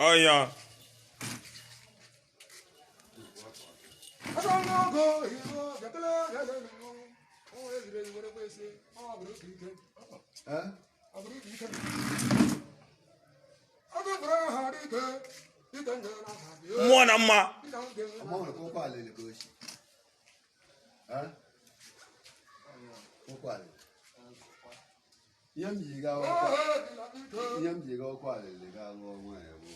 Oh yeah. Mwana ma. Yam jiga kwa le ga ngo mo e bo.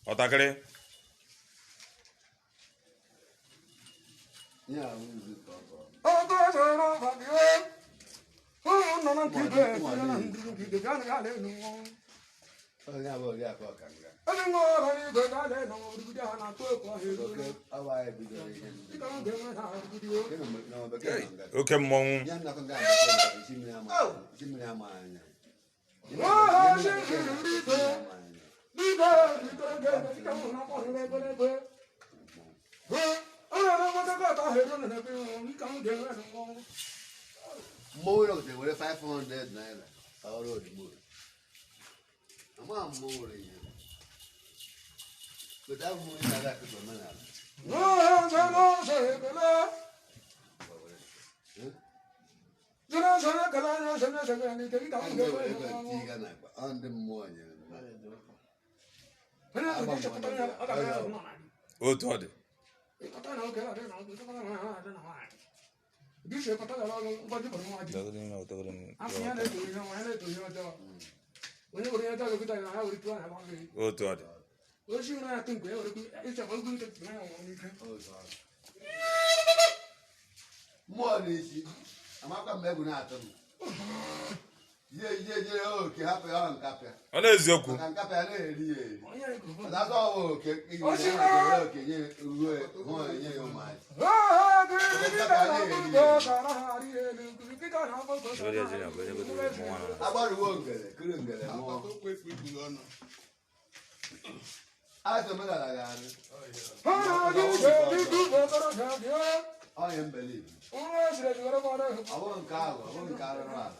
Otakere. Ya uzi ko. Ya bo ya ko kanga. Okay, mong. More of them were 500 naira. Already more. I'm more. But that more is like a man. On the morning. Oh, God. Oh, God. Morning, I'm not going to make an okay, happy on Capia. And there's your cook. And Capia, that's all okay. About the work, couldn't get it. I am believing. I won't carve, I won't carve around.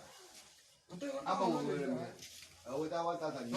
I'm without what I can